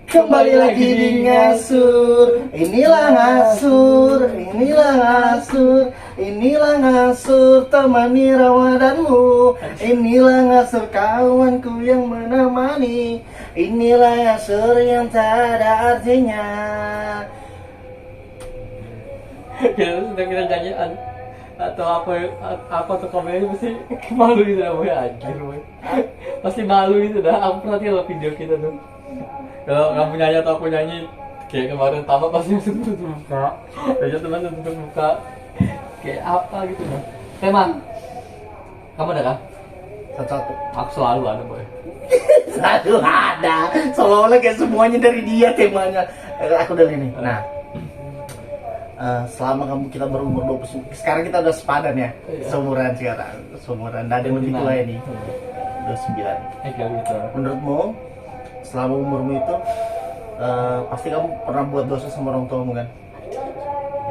Kembali lagi di ngasur. Inilah ngasur, inilah ngasur, inilah ngasur temani Ramadanmu. Inilah ngasur kawanku yang menemani. Inilah ngasur yang tak ada artinya. Kita sedang kita nyanyian atau apa atau kameranya pasti malu gitu dah boy, anjir boy. Pasti malu gitu dah. Aku pernah lihat video kita tuh. Kalau kamu nyanyi atau aku nyanyi kayak kemarin tamat pasti langsung tutup muka. Aja teman tutup muka. Kayak apa gitu dah. Tema. Kamu ada kah? Satu-satu. Aku selalu ada boy. Selalu ada. Seolah-olah kayak semuanya dari dia temanya. Aku dari ini. Nah, selama kita berumur 20, sekarang kita udah sepadan ya. Iya. Seumuran sekarang. Seumuran. Nggak ada yang lebih tua ini. 29. Kayak gitu. Menurutmu selama umurmu itu pasti kamu pernah buat dosa sama orang tuamu kan?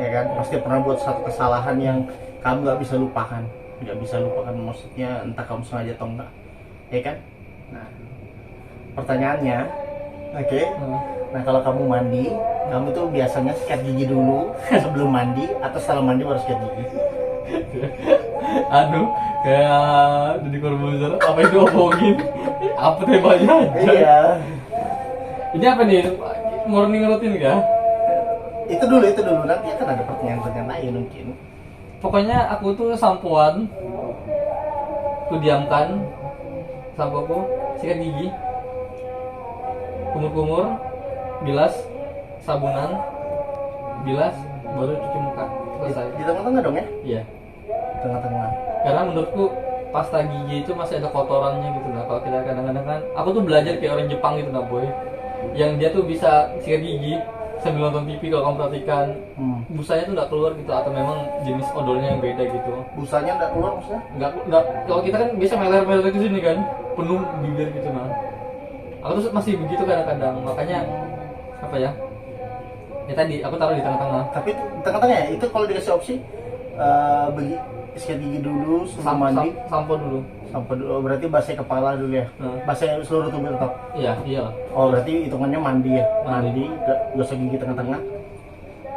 Ya kan? Pasti pernah buat satu kesalahan yang kamu nggak bisa lupakan. Nggak bisa lupakan maksudnya entah kamu sengaja atau enggak. Ya kan? Nah, pertanyaannya, oke? Nah, kalau kamu mandi, kamu tuh biasanya sikat gigi dulu sebelum mandi atau setelah mandi baru sikat gigi? Kayak Deddy Corbuzier apa itu omongin apa temanya aja. Iya. Ini apa nih, morning routine kah? Itu dulu nanti akan ada pertanyaan lain mungkin. Pokoknya aku tuh sampoan, ku diamkan, sampoku, sikat gigi, kumur-kumur, bilas, sabunan, bilas, baru cuci muka, selesai. Di tengah-tengah dong ya? Iya. Di tengah-tengah. Karena menurutku pasta gigi itu masih ada kotorannya gitu nah. Kalau kita kadang-kadang kan, aku tuh belajar kayak orang Jepang gitu nah boy. Yang dia tuh bisa sikat gigi sambil nonton TV. Kalau kamu perhatikan, busanya tuh nggak keluar gitu, atau memang jenis odolnya yang beda gitu. Busanya nggak keluar maksudnya? Nggak. Kalau kita kan biasa meler-meler ke sini kan, penuh bibir gitu nah. Aku tuh masih begitu kadang-kadang, makanya apa ya? Ya tadi aku taruh di tengah-tengah. Tapi di tengah-tengah ya, itu kalau dikasih opsi bagi sikat gigi dulu sebelum mandi. Sampo dulu. Sampai dulu, oh, berarti basah kepala dulu ya? Basah seluruh tubuh tetap? Iya. Oh, berarti hitungannya mandi ya? Mandi. Gosok gigi tengah-tengah?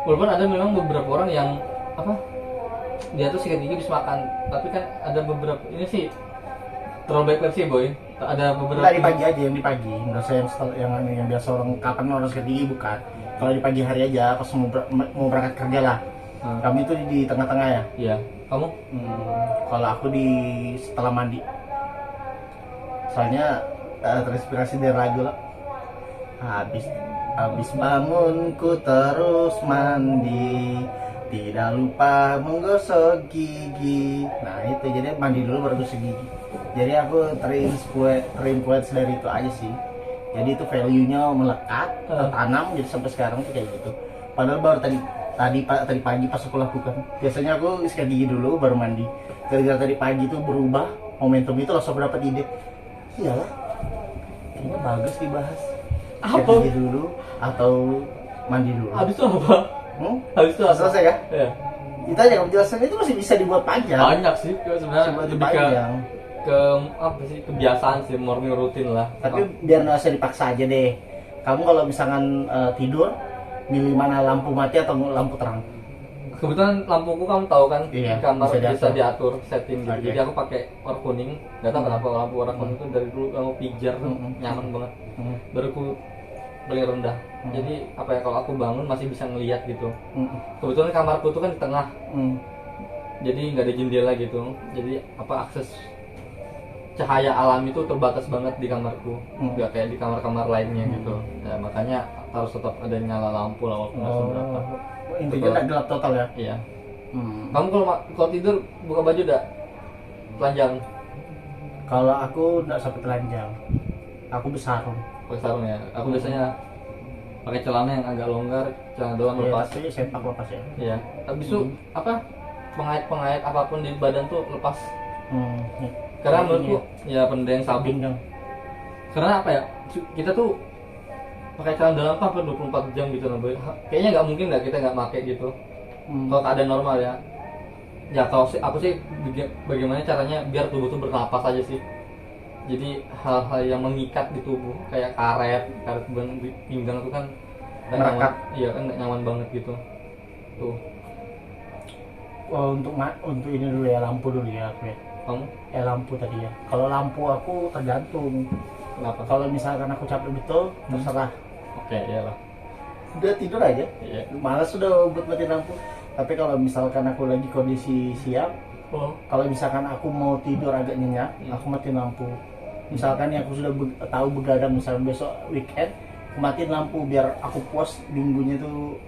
Walaupun ada memang beberapa orang yang apa, dia tuh sikat gigi habis makan, tapi kan ada beberapa, ini sih terlalu baik versi boy. Ada beberapa Nggak, di pagi aja, yang di pagi. Nggak usah yang biasa orang kapan orang sikat gigi, bukan. Kalau di pagi hari aja pas mau berangkat kerja lah. Kami itu di tengah-tengah ya? Iya. Kamu? Kalau aku di setelah mandi. Soalnya terinspirasi dari lagu lah. Habis bangun ku terus mandi, tidak lupa menggosok gigi. Nah itu, jadi mandi dulu baru gosok gigi. Jadi aku terinfluence dari itu aja sih. Jadi itu value-nya melekat, tertanam, jadi sampai sekarang tuh kayak gitu. Padahal baru tadi pagi pas aku lakukan. Biasanya aku sikat gigi dulu baru mandi. Gara-gara tadi pagi itu berubah momentum itu, langsung dapat ide. Iyalah, kayaknya bagus dibahas. Sikat Apa? gigi dulu atau mandi dulu. Habis itu apa? Habis itu apa? Selesai kan? Iya. Kita aja penjelasannya itu masih bisa dibuat panjang. Banyak sih sebenarnya, Dibuat lebih panjang. ke apa sih, kebiasaan sih, morning routine lah. Tapi biar nggak usah dipaksa aja deh. Kamu kalau misalkan tidur, milih mana, lampu mati atau lampu terang? Kebetulan lampuku kamu tahu kan, Iya, di kamar bisa bisa diatur. diatur setting gitu. Oke. Jadi aku pakai warna kuning. Gak tahu kenapa lampu warna kuning itu dari dulu kamu pijar tuh nyaman banget. Baru aku paling rendah. Jadi apa ya, kalau aku bangun masih bisa ngelihat gitu. Kebetulan kamarku tuh kan di tengah. Jadi nggak ada jendela gitu. Jadi apa, akses cahaya alam itu terbatas banget di kamarku. Nggak kayak di kamar-kamar lainnya gitu. Ya, makanya harus tetap ada nyala lampu lah walaupun nggak seberapa. Intinya nggak gelap total ya? Iya. Kamu kalau tidur buka baju udah telanjang? Kalau aku nggak sampai telanjang, aku besarung. Pakai sarung ya. Aku biasanya pakai celana yang agak longgar, celana doang Iya, lepas. pasti sempak lepas ya. Iya. Habis itu apa, pengait apapun di badan tuh lepas. Karena menurutku ya pendeng sabun. Pinggang. Karena apa ya, kita tuh pakai celana dalam tuh hampir 24 jam gitu loh boy. Kayaknya nggak mungkin nggak kita nggak pakai gitu. Kalau keadaan normal ya. Ya kalau aku sih bagaimana caranya biar tubuh tuh bernapas aja sih. Jadi hal-hal yang mengikat di tubuh kayak karet di pinggang itu kan nggak Melekat. nyaman. Iya kan nggak nyaman banget gitu tuh. Oh, untuk ini dulu ya, lampu dulu ya aku ya. Kamu Lampu tadi ya. Kalau lampu aku tergantung. kenapa? Kalau misalkan aku capek betul, terserah. Oke, iyalah. Udah tidur aja. Iya. Malas sudah buat matiin lampu. Tapi kalau misalkan aku lagi kondisi siap, kalau misalkan aku mau tidur agak nyenyak, aku matiin lampu. Misalkan aku sudah tahu begadang, misalkan besok weekend, aku matiin lampu biar aku puas minggunya tuh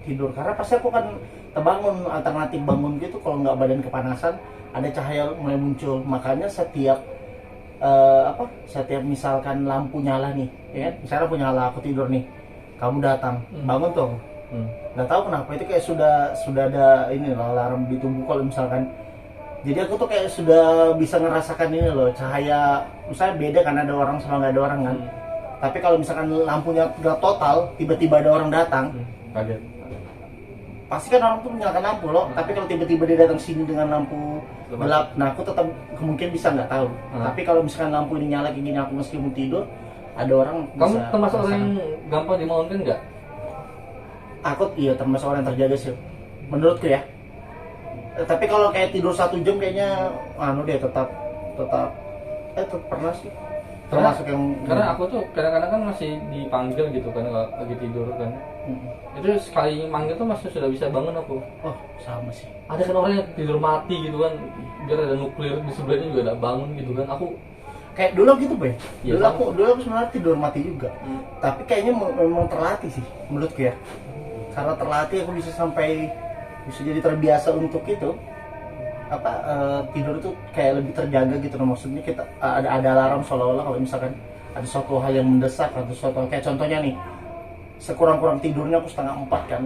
tidur. Karena pasti aku kan terbangun, alternatif bangun gitu kalau nggak badan kepanasan, ada cahaya mulai muncul. Makanya setiap setiap misalkan lampu nyala nih, ya kan? Misalnya lampu nyala, aku tidur nih, kamu datang, bangun tuh. Nggak tahu kenapa itu kayak sudah ada ini loh, alarm di tubuh kalau misalkan. Jadi aku tuh kayak sudah bisa ngerasakan ini loh, cahaya misalnya beda kan, ada orang sama nggak ada orang kan. Tapi kalau misalkan lampunya udah total, tiba-tiba ada orang datang, Kaget. pasti kan orang tuh menyalakan lampu loh. Tapi kalau tiba-tiba dia datang sini dengan lampu gelap, nah aku tetap kemungkinan bisa nggak tahu. Tapi kalau misalkan lampu ini nyala kayak gini, aku meskipun tidur, ada orang Kamu bisa termasuk orang merasakan. yang gampang dibangunkan nggak? Aku iya termasuk orang yang terjaga sih, menurutku ya. Tapi kalau kayak tidur 1 jam kayaknya tetap pernah sih termasuk yang Karena aku tuh kadang-kadang kan masih dipanggil gitu kan kalau lagi tidur kan. Itu sekali manggil tuh masih sudah bisa bangun aku. oh sama sih. Ada kan orang yang tidur mati gitu kan, biar ada nuklir di sebelahnya juga ada bangun gitu kan. Aku Kayak dulu gitu Boy. Iya, Dulu aku sebenarnya tidur mati juga. Tapi kayaknya memang terlatih sih menurutku ya. Karena terlatih aku bisa jadi terbiasa untuk itu. Tidur itu kayak lebih terjaga gitu loh. Maksudnya kita ada alarm seolah-olah kalau misalkan ada suatu hal yang mendesak atau suatu kayak contohnya nih, sekurang-kurang tidurnya aku 3:30 kan,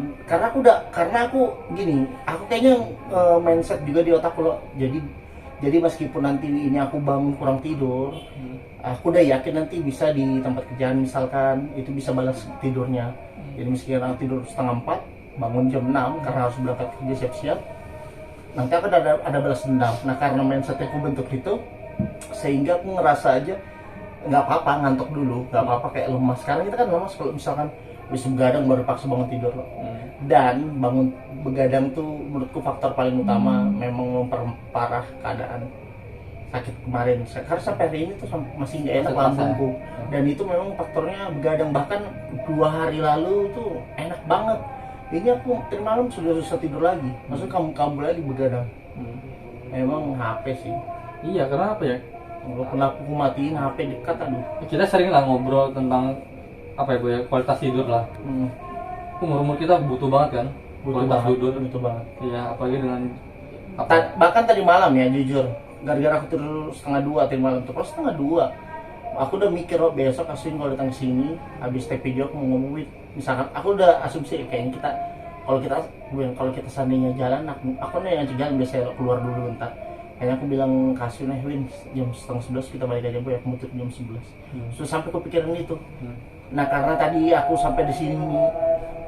karena aku gini, aku kayaknya mindset juga di otakku loh. Jadi meskipun nanti ini aku bangun kurang tidur, aku udah yakin nanti bisa di tempat kerjaan misalkan itu bisa balas tidurnya. Jadi meskipun aku tidur 3:30, bangun jam 6 karena harus berangkat kerja siap-siap, nanti aku ada balas dendam. Nah karena mindset aku bentuk itu, sehingga aku ngerasa aja nggak apa-apa ngantuk dulu, nggak apa-apa kayak lemas. Sekarang kita kan lemas kalau misalkan bisa begadang baru paksa bangun tidur loh. Dan bangun begadang tuh menurutku faktor paling utama, memang memperparah keadaan sakit kemarin. Sekarang sampai hari ini tuh masih nggak enak lambungku. Dan itu memang faktornya begadang. Bahkan 2 hari lalu tuh enak banget. Ini aku tadi malam sudah susah tidur lagi. Maksudnya kamu lagi begadang. Memang HP sih. iya, karena apa ya? Walaupun aku matiin HP dekat, aduh. Kita sering lah ngobrol tentang apa ya, Bu, ya, kualitas tidur lah. Umur kita butuh banget kan kualitas tidur. Butuh banget. Iya, apalagi dengan Bahkan tadi malam ya jujur, gara-gara aku tidur 1:30 tadi malam tuh, pas 1:30 aku udah mikir besok Aswin kalau datang sini habis take video aku mau ngomongin, misalkan aku udah asumsi kayaknya kalau kita seandainya jalan, aku nih yang jalan biasa keluar dulu bentar. Kayaknya aku bilang ke Aswin, Win jam 10:30 kita balik aja Bu ya, aku mau tutup jam 11. Terus sampai kepikiran itu. Nah karena tadi aku sampai di sini,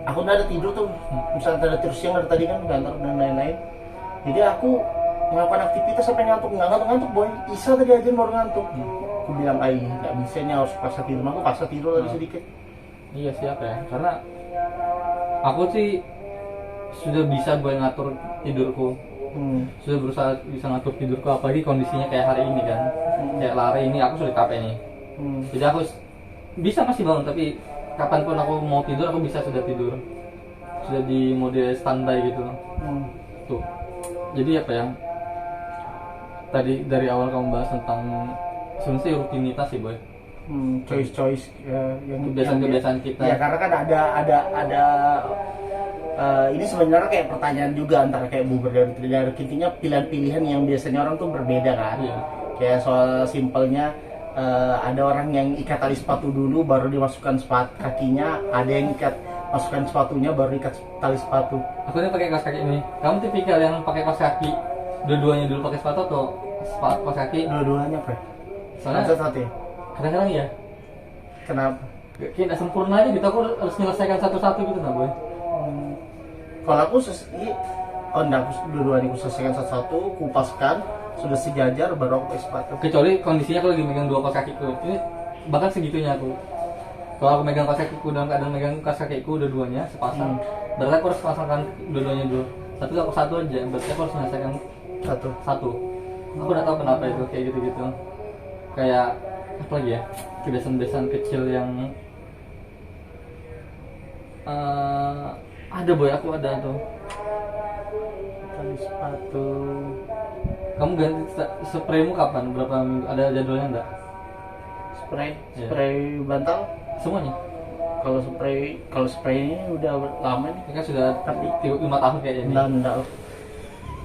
aku udah ada tidur tuh, misalnya ada tidur siang, ada tadi kan kantor dan lain-lain. Jadi aku melakukan aktivitas sampai ngantuk Boy. Isa tadi aja baru ngantuk. Aku bilang nggak bisa nih, harus paksa tidur. Aku paksa tidur lagi sedikit. Iya, siapa ya, karena aku sih sudah bisa buat ngatur tidurku. Sudah berusaha bisa ngatur tidurku, apalagi kondisinya kayak hari ini kan. Kayak lari ini aku sudah capek nih. Jadi aku bisa masih bangun, tapi kapanpun aku mau tidur aku bisa sudah tidur. Sudah di mode standby gitu. Tuh. Jadi apa ya? Tadi dari awal kamu bahas tentang sebenarnya rutinitas sih Boy. Choice yang Kebiasaan-kebiasaan kita. Ya karena kan ada ini sebenarnya kayak pertanyaan juga antara kayak bubur dan tidak, intinya pilihan-pilihan yang biasanya orang tuh berbeda kan. Iya. Kayak soal simpelnya, ada orang yang ikat tali sepatu dulu baru dimasukkan sepatu kakinya, ada yang masukkan sepatunya baru ikat tali sepatu. Aku ini pakai kaos kaki ini. Kamu tipikal yang pakai kaos kaki dua-duanya dulu pakai sepatu atau kaos kaki? Dua-duanya apa? Soalnya Satu ya. kadang-kadang ya Kenapa? kayak nggak sempurna aja gitu, aku harus menyelesaikan satu-satu gitu nah Boy. Kalau aku enggak, aku dua-duanya aku selesaikan satu-satu, kupaskan, sudah sejajar baru aku pakai sepatu. Kecuali kondisinya aku lagi megang dua kaos kakiku. Ini bahkan segitunya aku. Kalau aku megang kaos kakiku dalam keadaan megang kaos kakiku dua-duanya sepasang, berarti aku harus pasangkan dua-duanya dulu. Tapi kalau satu aja, berarti aku harus menyelesaikan satu. Aku udah tahu kenapa itu kayak gitu-gitu. Kayak apa lagi ya? Kebiasaan-kebiasaan kecil yang ada boy, aku ada tuh. Tali sepatu. Kamu ganti spraymu kapan? Berapa minggu? Ada jadwalnya enggak? Spray, Iya. spray bantal. Semuanya? Kalau spray ini udah lama nih. Ini kan sudah Tapi 5 tahun kayaknya nih.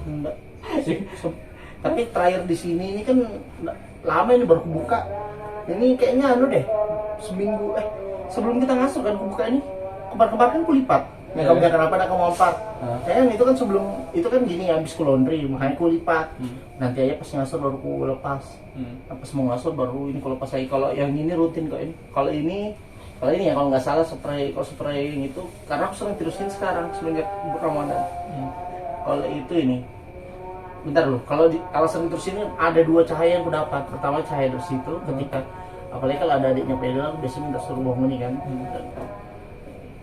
Enggak. Tapi terakhir di sini ini kan lama ini baru kebuka. Ini kayaknya deh, seminggu sebelum kita ngasuh kan kebuka ini. Kembar-kembar kan kulipat. Iya. Nggak kenapa ada kamu ompar. Heeh. Itu kan sebelum itu kan gini habis ku laundry makanya kulipat. Hmm. Nanti aja pas ngasuh baru ku lepas. Pas mau ngasuh baru ini ku lepas lagi. Kalau yang ini rutin kok ini. Kalau ini ya kalau nggak salah spray yang itu karena aku sering terusin sekarang semenjak Ramadan. Kalau itu ini bentar loh, kalau sering terus ini ada dua cahaya yang aku dapat. Pertama cahaya dari situ ketika apalagi kalau ada adiknya pedal aku biasanya minta suruh bohong ini kan.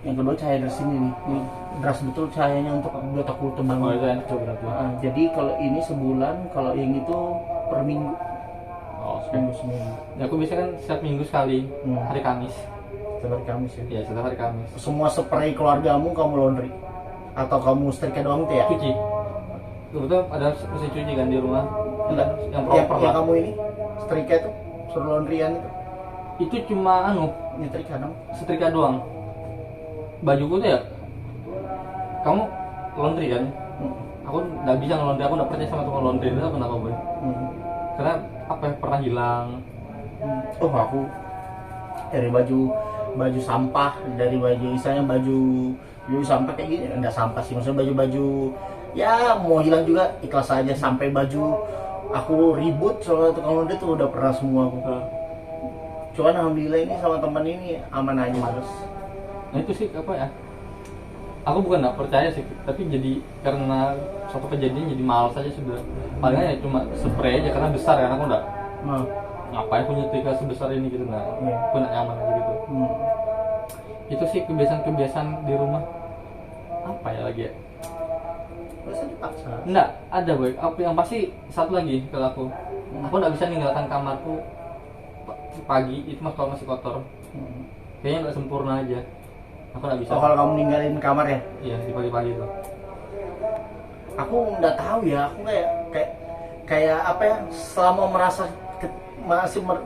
Yang kedua cahaya dari sini nih, ini deras betul cahayanya untuk buat aku tembang. Oh itu enak tuh berarti. Jadi kalau ini sebulan, kalau yang itu per minggu. Oh, Seminggu. ya, aku biasanya kan setiap minggu sekali, hari Kamis. Setiap hari Kamis ya. Iya, setiap hari Kamis. Semua spray keluargamu kamu laundry atau kamu setrika doang tuh ya? Cuci. Kebetulan ada mesin cuci kan di rumah. Enggak. Yang proper Yang lah. kamu ini setrika itu suruh laundryan itu Itu cuma nyetrika dong. setrika doang. Bajuku tuh ya, kamu laundry kan? Aku nggak bisa nge-laundry, aku nggak percaya sama tukang laundry itu kenapa boy? Karena apa ya, pernah hilang. Oh aku dari baju sampah, dari baju misalnya baju sampah kayak gini, enggak sampah sih, maksudnya baju ya mau hilang juga ikhlas aja. Sampai baju aku ribut soal tukang laundry tuh udah pernah semua aku. Cuman alhamdulillah ini sama teman ini aman aja terus. Nah itu sih apa ya? Aku bukan nggak percaya sih, tapi jadi karena suatu kejadian jadi malas aja sudah. Palingnya ya cuma spray aja karena besar kan, aku nggak ngapain punya nyetrika sebesar ini gitu, aku nggak nyaman aja gitu. Itu sih kebiasaan di rumah. Apa ya lagi ya? Masa dipaksa? Enggak, ada boy. Aku yang pasti satu lagi kalau aku nggak bisa ninggalkan kamarku pagi itu kalau masih kotor. Kayaknya nggak sempurna aja. Aku nggak bisa. Oh kalau kamu ninggalin kamar ya? Iya di pagi-pagi itu. Aku nggak tahu ya, aku kayak apa ya, selama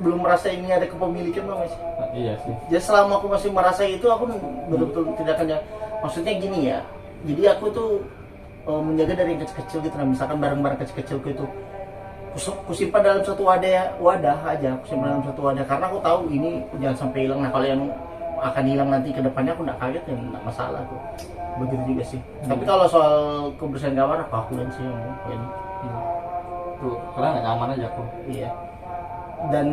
belum merasa ini ada kepemilikan bang masih. Nah, iya sih. Jadi selama aku masih merasa itu aku betul-betul tidak akan maksudnya gini ya. Jadi aku tuh menjaga dari yang kecil-kecil gitu. Nah, misalkan barang-barang kecil-kecilku itu kusimpan dalam satu wadah aja. Kusimpan dalam satu wadah karena aku tahu ini jangan sampai hilang. Nah kalau yang akan hilang nanti ke depannya aku nggak kaget ya nggak masalah tuh. Begitu juga sih. Tapi kalau soal kebersihan kamar aku dan sih yang ini. Tuh, karena nggak nyaman aja aku. Iya. Dan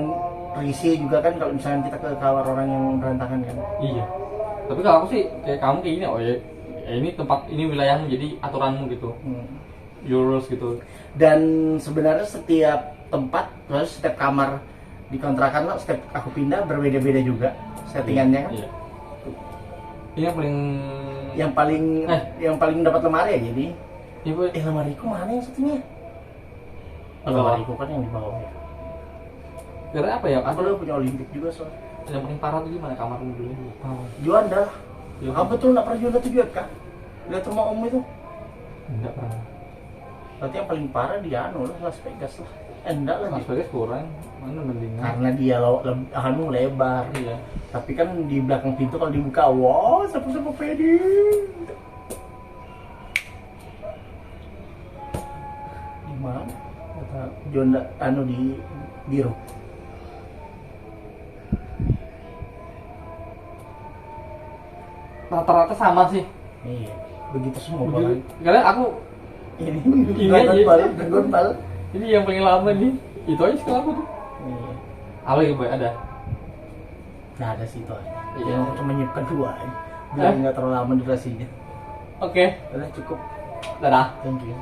risih juga kan kalau misalnya kita ke kamar orang yang berantakan kan. Iya. Tapi kalau aku sih kayak kamu kayak gini, oh ya ini tempat, ini wilayahmu jadi aturanmu gitu. Your rules gitu. Dan sebenarnya setiap tempat, terus setiap kamar di kontrakan lo, setiap aku pindah berbeda-beda juga settingannya kan. Iya. Ini yang yang paling dapat lemari ya jadi. Ibu, Lemariku mana yang satunya? Lemariku kan yang di bawah ya. kira apa ya? Aku dulu punya Olimpik juga soalnya. Yang paling parah tuh gimana kamarmu dulu? Juanda lah. Iya. Apa betul nggak pernah Juanda tuh juga kak? Lihat rumah om itu. Enggak pernah. Berarti yang paling parah di Las Vegas lah. Enggak lah. Las Vegas kurang, mana mendingan? Karena dia lebar. Iya. Tapi kan di belakang pintu kalau dibuka, wow, siapa pede. Di mana? Kata Juanda di Biro. Rata-rata sama sih. Iya, begitu semua orang. Karena aku Ini aja. Dragon Ball. ini yang paling lama nih. Itu aja sekolah aku tuh. Iya. Apa lagi boy? Ada? Nah ada sih itu aja. Iya. Yang cuma menyiapkan dua aja. Biar nggak terlalu lama durasinya. Oke. Udah cukup. Dadah. Thank you.